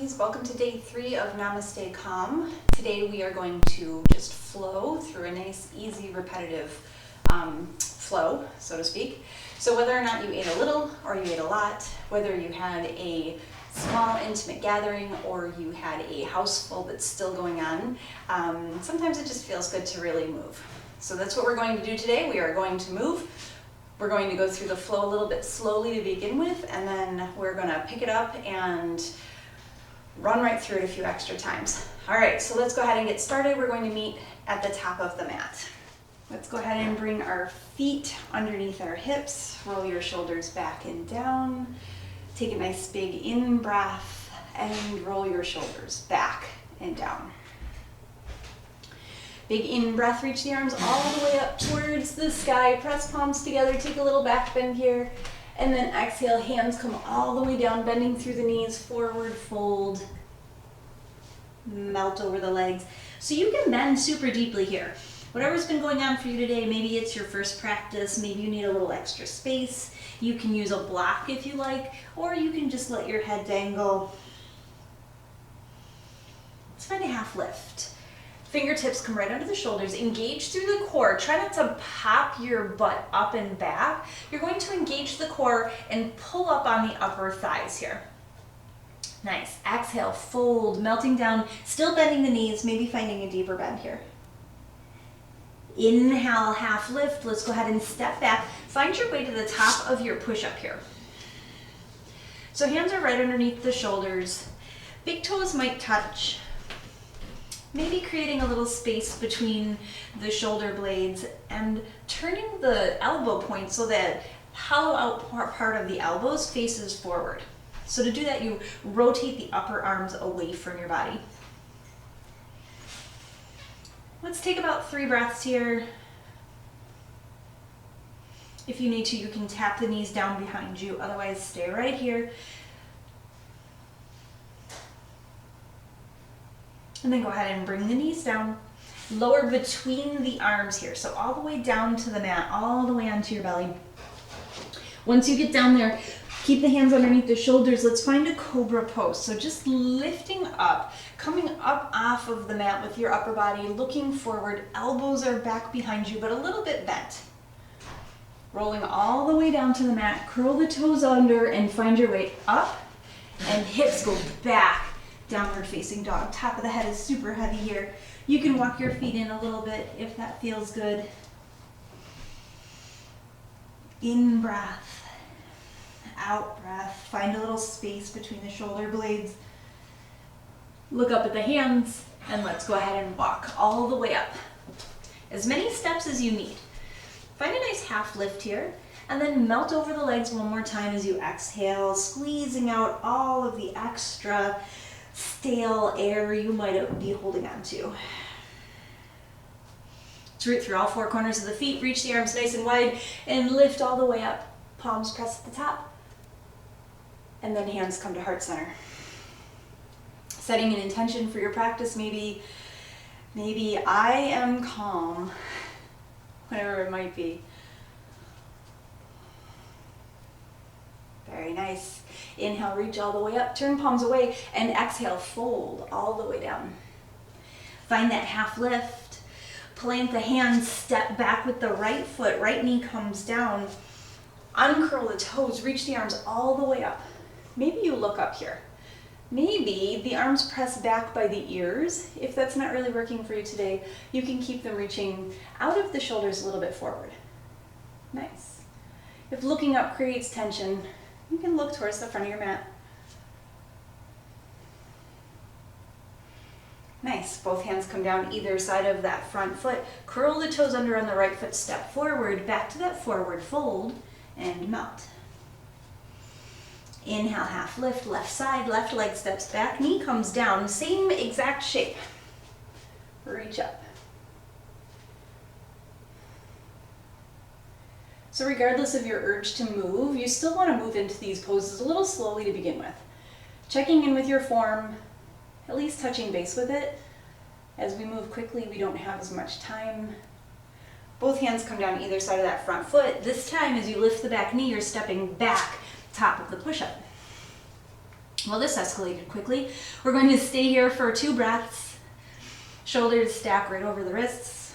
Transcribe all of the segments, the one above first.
yogis, welcome to day 3 of Namaste Calm. Today we are going to just flow through a nice, easy, repetitive flow, so to speak. So whether or not you ate a little or you ate a lot, whether you had a small intimate gathering or you had a house full that's still going on, sometimes it just feels good to really move. So that's what we're going to do today. We are going to move. We're going to go through the flow a little bit slowly to begin with, and then we're going to pick it up and run right through it a few extra times. All right, so let's go ahead and get started. We're going to meet at the top of the mat. Let's go ahead and bring our feet underneath our hips. Roll your shoulders back and down. Take a nice big in breath and roll your shoulders back and down. Big in breath, reach the arms all the way up towards the sky. Press palms together, take a little back bend here. And then exhale, hands come all the way down, bending through the knees, forward fold. Melt over the legs. So you can bend super deeply here. Whatever's been going on for you today, maybe it's your first practice, maybe you need a little extra space. You can use a block if you like, or you can just let your head dangle. Let's find a half lift. Fingertips come right under the shoulders, engage through the core. Try not to pop your butt up and back. You're going to engage the core and pull up on the upper thighs here. Nice. Exhale, fold, melting down, still bending the knees, maybe finding a deeper bend here. Inhale, half lift. Let's go ahead and step back. Find your way to the top of your push-up here. So hands are right underneath the shoulders. Big toes might touch. Maybe creating a little space between the shoulder blades and turning the elbow point so that hollow out part of the elbows faces forward. So to do that, you rotate the upper arms away from your body. Let's take about 3 breaths here. If you need to, you can tap the knees down behind you. Otherwise, stay right here. And then go ahead and bring the knees down. Lower between the arms here. So all the way down to the mat, all the way onto your belly. Once you get down there, keep the hands underneath the shoulders. Let's find a cobra pose. So just lifting up, coming up off of the mat with your upper body, looking forward. Elbows are back behind you, but a little bit bent. Rolling all the way down to the mat. Curl the toes under and find your way up. And hips go back. Downward facing dog. Top of the head is super heavy here. You can walk your feet in a little bit if that feels good. In breath. Out breath. Find a little space between the shoulder blades. Look up at the hands and let's go ahead and walk all the way up. As many steps as you need. Find a nice half lift here and then melt over the legs one more time as you exhale, squeezing out all of the extra stale air you might be holding on to. Let's root through all 4 corners of the feet, reach the arms nice and wide, and lift all the way up. Palms press at the top, and then hands come to heart center. Setting an intention for your practice, maybe I am calm, whatever it might be. Very nice. Inhale, reach all the way up, turn palms away, and exhale, fold all the way down. Find that half lift. Plant the hands, step back with the right foot, right knee comes down. Uncurl the toes, reach the arms all the way up. Maybe you look up here. Maybe the arms press back by the ears. If that's not really working for you today, you can keep them reaching out of the shoulders a little bit forward. Nice. If looking up creates tension, you can look towards the front of your mat. Nice. Both hands come down either side of that front foot. Curl the toes under on the right foot. Step forward, back to that forward fold, and melt. Inhale, half lift, left side, left leg steps back, knee comes down, same exact shape. Reach up. So regardless of your urge to move, you still want to move into these poses a little slowly to begin with. Checking in with your form, at least touching base with it. As we move quickly, we don't have as much time. Both hands come down either side of that front foot. This time, as you lift the back knee, you're stepping back, top of the push-up. Well, this escalated quickly. We're going to stay here for 2 breaths. Shoulders stack right over the wrists.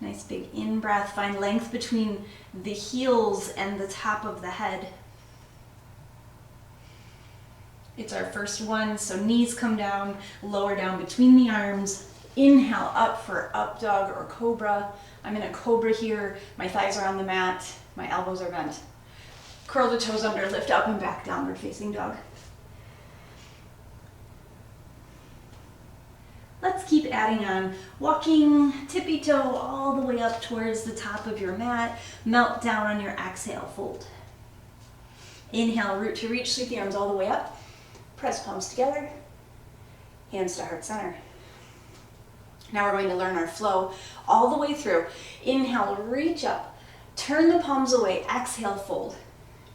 Nice big in-breath. Find length between the heels and the top of the head. It's our first one, so knees come down, lower down between the arms. Inhale up for up dog or cobra. I'm in a cobra here. My thighs are on the mat. My elbows are bent. Curl the toes under, lift up and back, downward facing dog. Let's keep adding on. Walking tippy toe all the way up towards the top of your mat. Melt down on your exhale, fold. Inhale, root to reach, sweep the arms all the way up. Press palms together. Hands to heart center. Now we're going to learn our flow all the way through. Inhale, reach up. Turn the palms away. Exhale, fold.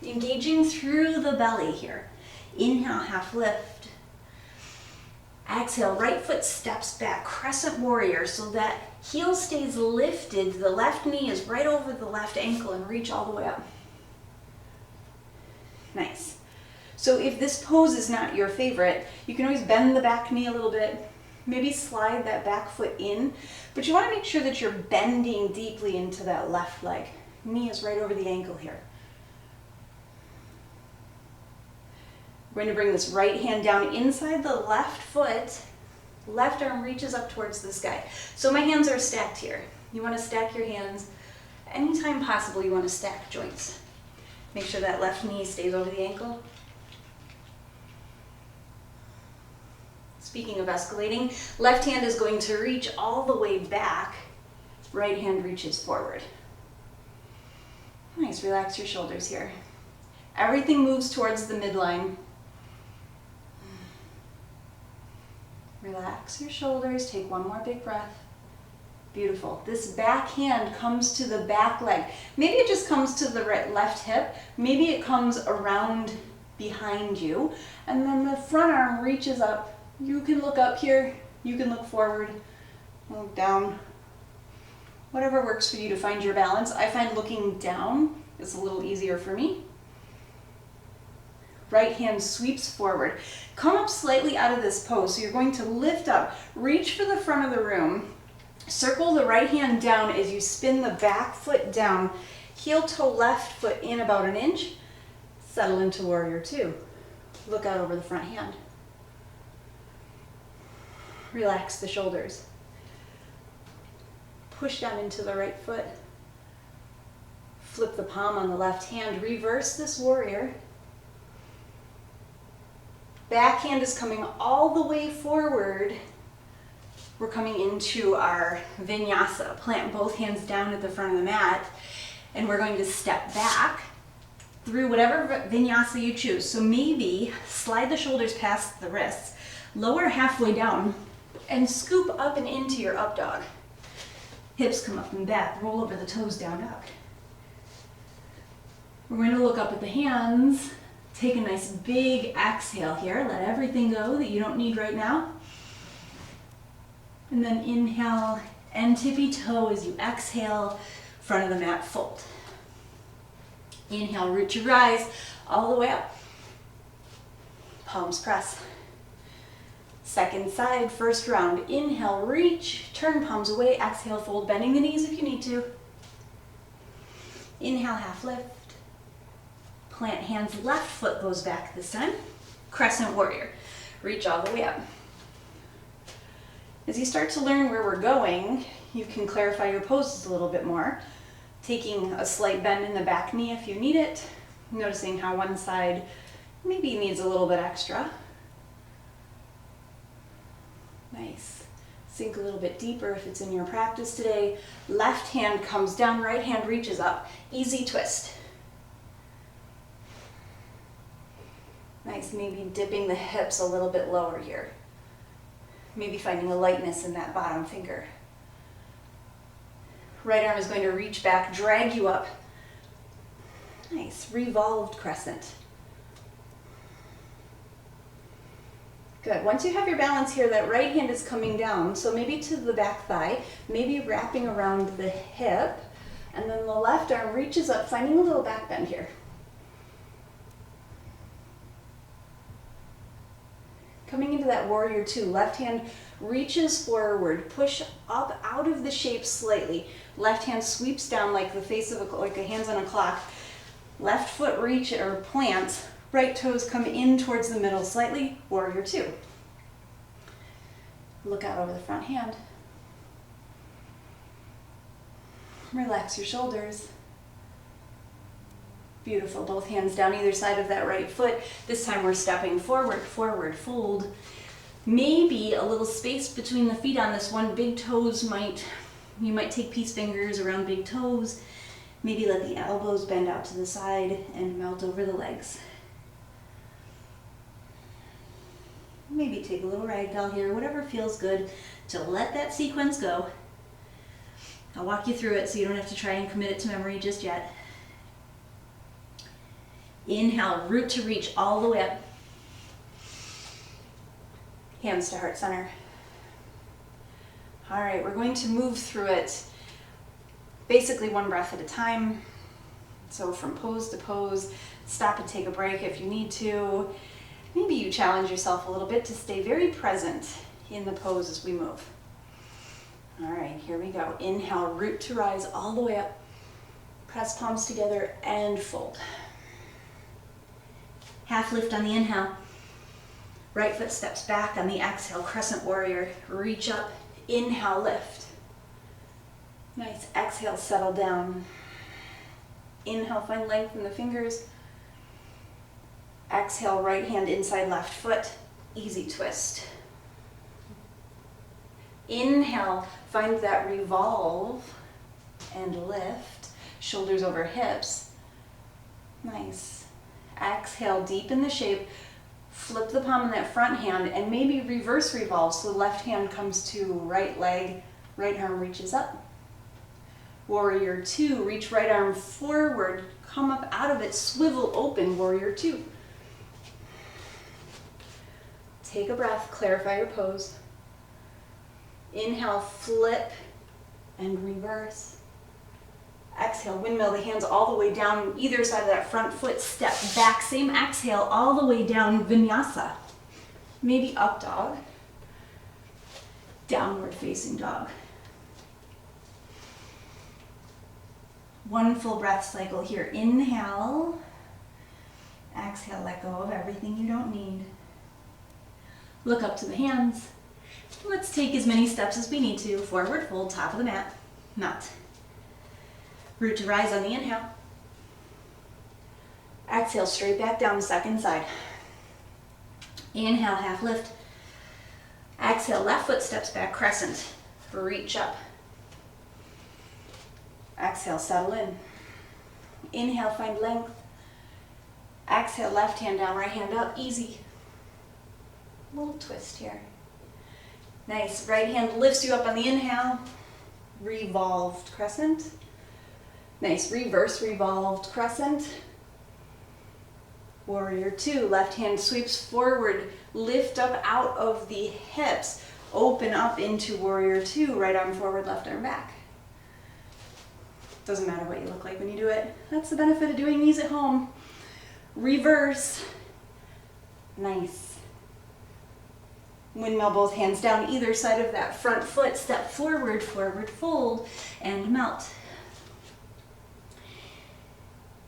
Engaging through the belly here. Inhale, half lift. Exhale, right foot steps back, crescent warrior, so that heel stays lifted. The left knee is right over the left ankle and reach all the way up. Nice. So if this pose is not your favorite, you can always bend the back knee a little bit, maybe slide that back foot in, but you want to make sure that you're bending deeply into that left leg. Knee is right over the ankle here. We're going to bring this right hand down inside the left foot. Left arm reaches up towards the sky. So my hands are stacked here. You want to stack your hands. Anytime possible, you want to stack joints. Make sure that left knee stays over the ankle. Speaking of escalating, left hand is going to reach all the way back. Right hand reaches forward. Nice, relax your shoulders here. Everything moves towards the midline. Relax your shoulders, take one more big breath. Beautiful. This back hand comes to the back leg. Maybe it just comes to the left hip. Maybe it comes around behind you. And then the front arm reaches up. You can look up here. You can look forward, look down. Whatever works for you to find your balance. I find looking down is a little easier for me. Right hand sweeps forward. Come up slightly out of this pose. So you're going to lift up, reach for the front of the room, circle the right hand down as you spin the back foot down, heel toe left foot in about an inch, settle into warrior two. Look out over the front hand. Relax the shoulders. Push down into the right foot. Flip the palm on the left hand. Reverse this warrior. Back hand is coming all the way forward. We're coming into our vinyasa. Plant both hands down at the front of the mat, and we're going to step back through whatever vinyasa you choose. So maybe slide the shoulders past the wrists, lower halfway down, and scoop up and into your up dog. Hips come up and back, roll over the toes, down dog. We're going to look up at the hands. Take a nice big exhale here. Let everything go that you don't need right now. And then inhale and tippy toe as you exhale, front of the mat fold. Inhale, root to rise, all the way up. Palms press. Second side, first round. Inhale, reach, turn palms away, exhale, fold, bending the knees if you need to. Inhale, half lift. Plant hands, left foot goes back this time. Crescent warrior. Reach all the way up. As you start to learn where we're going, you can clarify your poses a little bit more. Taking a slight bend in the back knee if you need it. Noticing how one side maybe needs a little bit extra. Nice. Sink a little bit deeper if it's in your practice today. Left hand comes down, right hand reaches up. Easy twist. Nice, maybe dipping the hips a little bit lower here. Maybe finding a lightness in that bottom finger. Right arm is going to reach back, drag you up. Nice, revolved crescent. Good, once you have your balance here, that right hand is coming down, so maybe to the back thigh, maybe wrapping around the hip, and then the left arm reaches up, finding a little back bend here. Coming into that warrior two, left hand reaches forward, push up out of the shape slightly. Left hand sweeps down like the face of like a hands on a clock. Left foot reach or plants, right toes come in towards the middle slightly, warrior two. Look out over the front hand. Relax your shoulders. Beautiful, both hands down either side of that right foot. This time we're stepping forward, forward, fold. Maybe a little space between the feet on this one. Big toes you might take peace fingers around big toes. Maybe let the elbows bend out to the side and melt over the legs. Maybe take a little ragdoll here, whatever feels good to let that sequence go. I'll walk you through it so you don't have to try and commit it to memory just yet. Inhale, root to reach all the way up. Hands to heart center. All right, we're going to move through it basically one breath at a time. So from pose to pose, stop and take a break if you need to. Maybe you challenge yourself a little bit to stay very present in the pose as we move. All right, here we go. Inhale, root to rise all the way up. Press palms together and fold. Half lift on the inhale. Right foot steps back on the exhale, crescent warrior. Reach up, inhale, lift. Nice, exhale, settle down. Inhale, find length in the fingers. Exhale, right hand inside left foot. Easy twist. Inhale, find that revolve and lift. Shoulders over hips. Nice. Exhale, deepen the shape. Flip the palm in that front hand and maybe reverse revolve. So the left hand comes to right leg, right arm reaches up. Warrior two, reach right arm forward, come up out of it, swivel open, warrior two. Take a breath, clarify your pose. Inhale, flip and reverse. Exhale, windmill the hands all the way down either side of that front foot, step back, same exhale all the way down, vinyasa. Maybe up dog, downward facing dog. One full breath cycle here. Inhale, exhale, let go of everything you don't need. Look up to the hands. Let's take as many steps as we need to. Forward fold, top of the mat, melt. Root to rise on the inhale. Exhale, straight back down the second side. Inhale, half lift. Exhale, left foot steps back, crescent. Reach up. Exhale, settle in. Inhale, find length. Exhale, left hand down, right hand up, easy. Little twist here. Nice, right hand lifts you up on the inhale. Revolved crescent. Nice, reverse revolved crescent. Warrior two, left hand sweeps forward, lift up out of the hips, open up into warrior two, right arm forward, left arm back. Doesn't matter what you look like when you do it. That's the benefit of doing these at home. Reverse, nice. Windmill both hands down either side of that front foot, step forward, forward fold, and melt.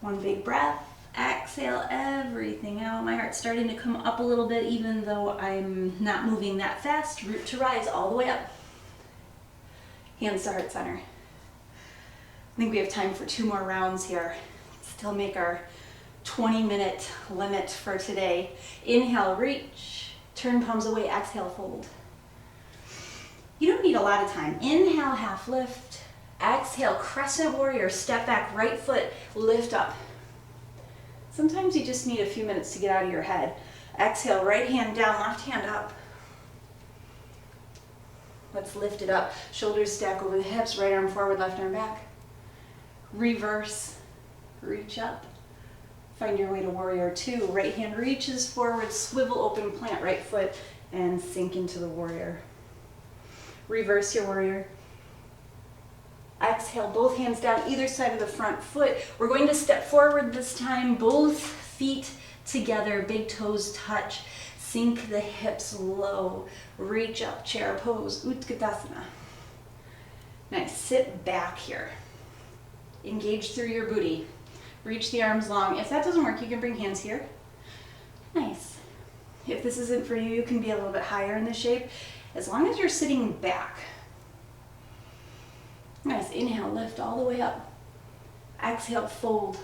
One big breath, exhale everything out. My heart's starting to come up a little bit even though I'm not moving that fast. Root to rise all the way up. Hands to heart center. I think we have time for 2 more rounds here. Still make our 20-minute limit for today. Inhale, reach. Turn palms away, exhale, fold. You don't need a lot of time. Inhale, half lift. Exhale, crescent warrior, step back, right foot, lift up. Sometimes you just need a few minutes to get out of your head. Exhale, right hand down, left hand up. Let's lift it up. Shoulders stack over the hips, right arm forward, left arm back. Reverse, reach up. Find your way to warrior two. Right hand reaches forward, swivel open, plant right foot, and sink into the warrior. Reverse your warrior. Exhale, both hands down either side of the front foot. We're going to step forward this time, both feet together, big toes touch. Sink the hips low. Reach up, chair pose, Utkatasana. Nice, sit back here. Engage through your booty. Reach the arms long. If that doesn't work, you can bring hands here. Nice. If this isn't for you, you can be a little bit higher in this shape, as long as you're sitting back. Nice, inhale, lift all the way up. Exhale, fold.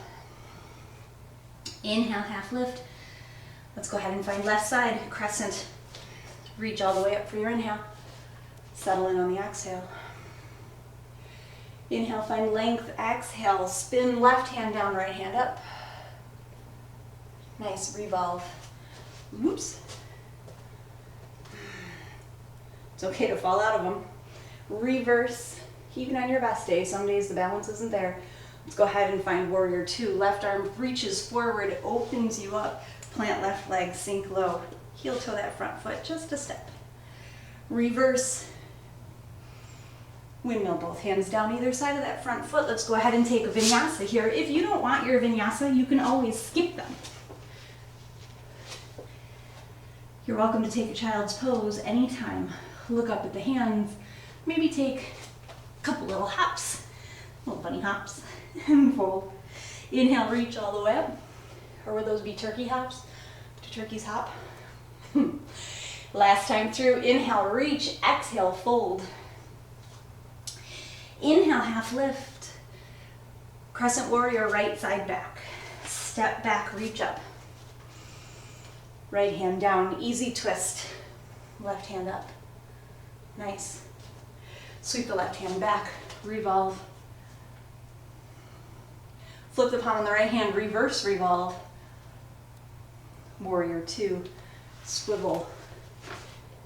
Inhale, half lift. Let's go ahead and find left side, crescent. Reach all the way up for your inhale. Settle in on the exhale. Inhale, find length. Exhale, spin left hand down, right hand up. Nice, revolve. Oops. It's okay to fall out of them. Reverse, even on your best day. Some days the balance isn't there. Let's go ahead and find warrior two. Left arm reaches forward, opens you up. Plant left leg, sink low. Heel toe that front foot, just a step. Reverse. Windmill, both hands down either side of that front foot. Let's go ahead and take a vinyasa here. If you don't want your vinyasa, you can always skip them. You're welcome to take a child's pose anytime. Look up at the hands. Maybe take a couple little hops, little bunny hops, and fold. Inhale, reach all the way up. Or would those be turkey hops? Do turkeys hop? Last time through, inhale, reach, exhale, fold. Inhale, half lift. Crescent warrior, right side back. Step back, reach up. Right hand down, easy twist. Left hand up. Nice. Sweep the left hand back, revolve. Flip the palm on the right hand, reverse revolve. Warrior two, swivel,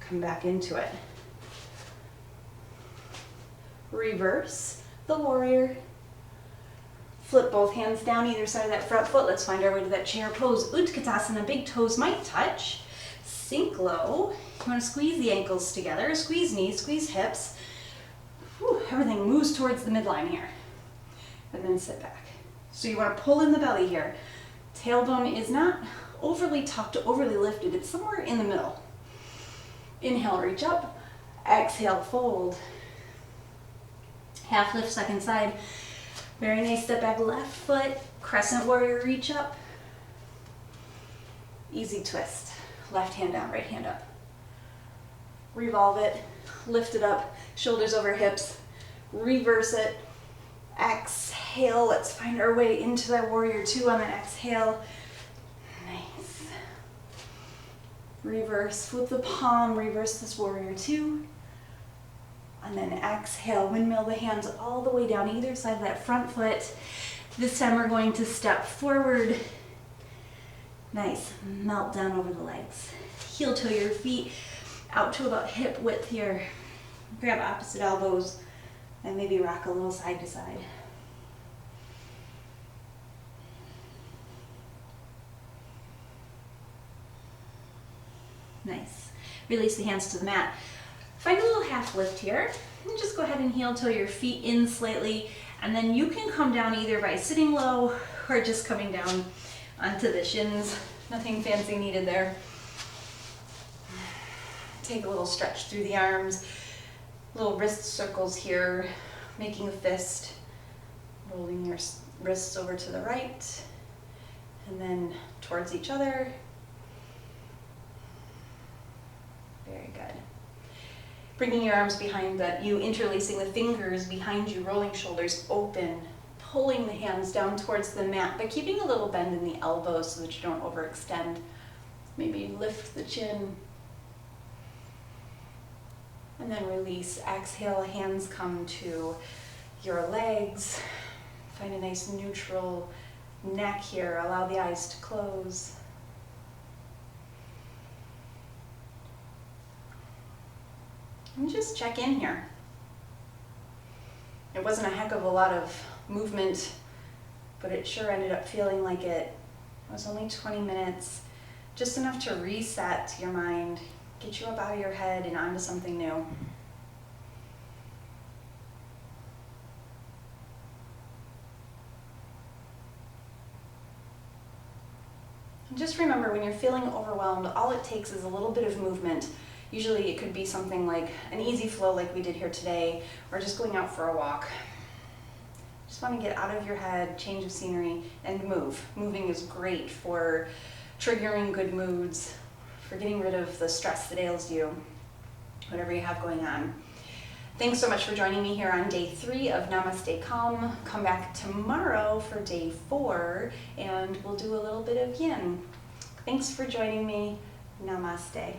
come back into it. Reverse the warrior. Flip both hands down either side of that front foot. Let's find our way to that chair pose. Utkatasana, big toes might touch. Sink low. You want to squeeze the ankles together, squeeze knees, squeeze hips. Whew, everything moves towards the midline here. And then sit back. So you want to pull in the belly here. Tailbone is not overly tucked, overly lifted. It's somewhere in the middle. Inhale, reach up. Exhale, fold. Half lift, second side. Very nice, step back, left foot. Crescent warrior, reach up. Easy twist. Left hand down, right hand up. Revolve it, lift it up, shoulders over hips. Reverse it. Exhale, let's find our way into that warrior two on that exhale. Nice. Reverse, flip the palm, reverse this warrior two. And then exhale, windmill the hands all the way down either side of that front foot. This time we're going to step forward. Nice, melt down over the legs. Heel toe your feet out to about hip width here. Grab opposite elbows and maybe rock a little side to side. Nice. Release the hands to the mat. Find a little half lift here. And just go ahead and heel toe your feet in slightly. And then you can come down either by sitting low or just coming down onto the shins. Nothing fancy needed there. Take a little stretch through the arms. Little wrist circles here. Making a fist. Rolling your wrists over to the right. And then towards each other. Very good. Bringing your arms behind you, interlacing the fingers behind you, rolling shoulders open, pulling the hands down towards the mat, but keeping a little bend in the elbows so that you don't overextend. Maybe lift the chin. And then release. Exhale, hands come to your legs. Find a nice neutral neck here. Allow the eyes to close. And just check in here. It wasn't a heck of a lot of movement, but it sure ended up feeling like it. It was only 20 minutes, just enough to reset your mind, get you up out of your head and onto something new. Just remember, when you're feeling overwhelmed, all it takes is a little bit of movement. Usually it could be something like an easy flow like we did here today, or just going out for a walk. Just want to get out of your head, change of scenery, and move. Moving is great for triggering good moods, for getting rid of the stress that ails you, whatever you have going on. Thanks so much for joining me here on day 3 of Namaste Calm. Come back tomorrow for day 4, and we'll do a little bit of yin. Thanks for joining me. Namaste.